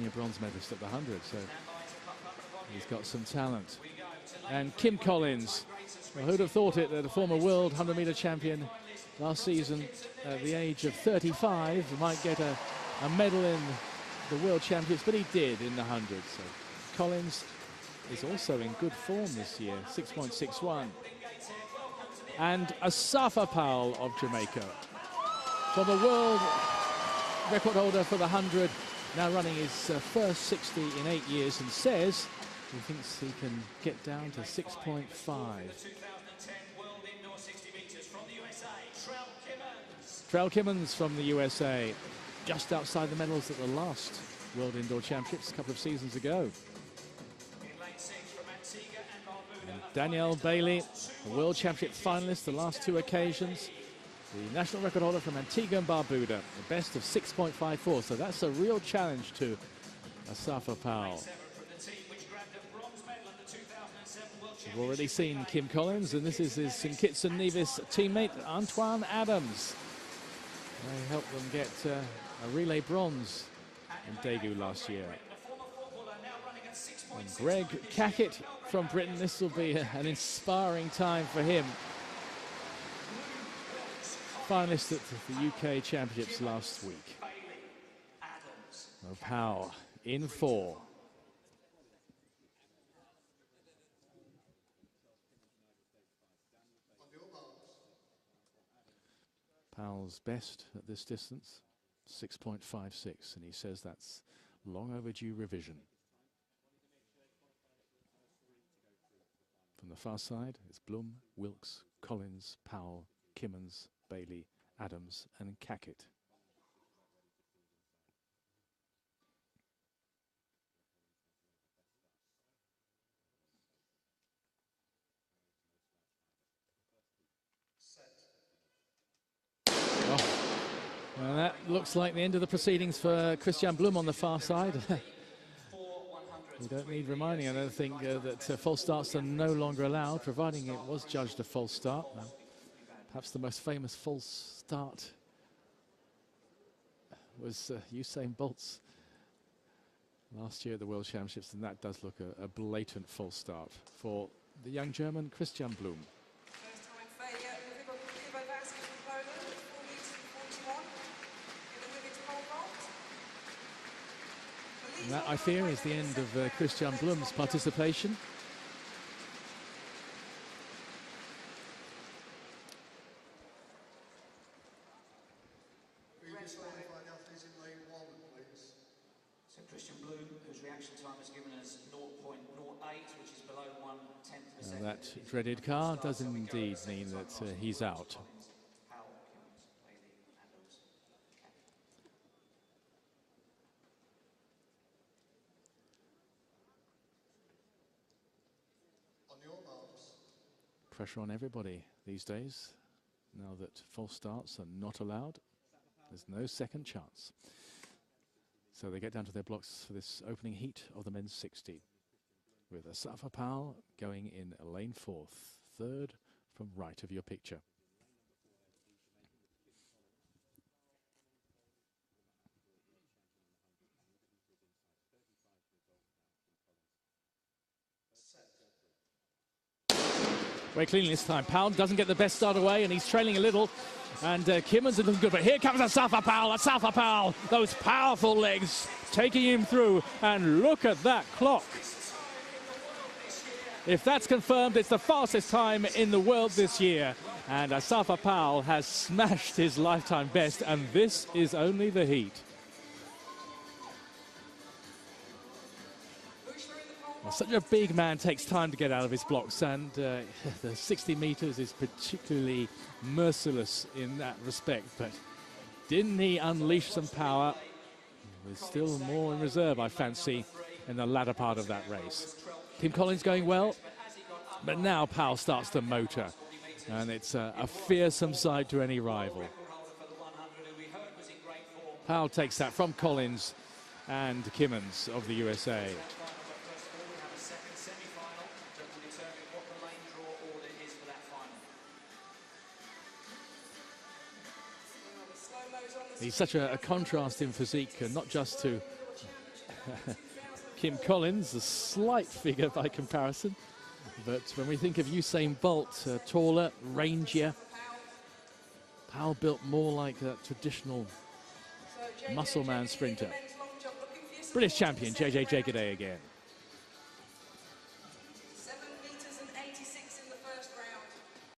bronze medalist at the 100, so he's got some talent. And Kim Collins, well, who'd have thought it that a former world 100-meter champion last season at the age of 35 might get a medal in the World Championships, but he did in the 100. So Collins is also in good form this year, 6.61. And Asafa Powell of Jamaica, former world record holder for the 100, now running his first 60 in 8 years, and says he thinks he can get down to 6.5. Trell Kimmons from the USA, just outside the medals at the last World Indoor Championships a couple of seasons ago. And Danielle Bailey, a World Championship finalist the last 2 occasions. The national record holder from Antigua and Barbuda, the best of 6.54. So that's a real challenge to Asafa Powell. We've already seen Kim Collins, and this is his St Kitts and Nevis teammate, Antoine Adams. They helped them get a relay bronze in Daegu last year. And Greg Cackett from Britain, this will be an inspiring time for him. Finalist at the UK Championships last week. Powell in 4. Powell's best at this distance, 6.56, and he says that's long overdue revision. From the far side, it's Bloom, Wilkes, Collins, Powell, Kimmons, Bailey, Adams, and Cackett. Well, that looks like the end of the proceedings for Christian Bloom on the far side. We don't need reminding, I don't think, that false starts are no longer allowed, providing it was judged a false start. Perhaps the most famous false start was Usain Bolt's last year at the World Championships, and that does look a blatant false start for the young German Christian Bloom. And that, I fear, is the end of Christian Bloom's participation. So Christian Bloom, whose reaction time has given us 0.08, which is below 1/10 of a second. That dreaded car does indeed mean that he's out. Pressure on everybody these days. Now that false starts are not allowed, there's no second chance. So they get down to their blocks for this opening heat of the men's 60, with Asafa Powell going in lane 4th, 3rd from right of your picture. Very cleanly this time. Powell doesn't get the best start away, and he's trailing a little. And Kimmons is looking good, but here comes Asafa Powell. Asafa Powell, those powerful legs taking him through, and look at that clock. If that's confirmed, it's the fastest time in the world this year. And Asafa Powell has smashed his lifetime best, and this is only the heat. Well, such a big man takes time to get out of his blocks, and the 60 meters is particularly merciless in that respect. But didn't he unleash some power? There's still more in reserve, I fancy, in the latter part of that race. Kim Collins going well, but now Powell starts to motor, and it's a fearsome side to any rival. Powell takes that from Collins and Kimmons of the USA. He's such a contrast in physique, not just to Kim Collins, a slight figure by comparison. But when we think of Usain Bolt, taller, rangier, Powell built more like a traditional muscle man sprinter. British champion JJ Jagaday again.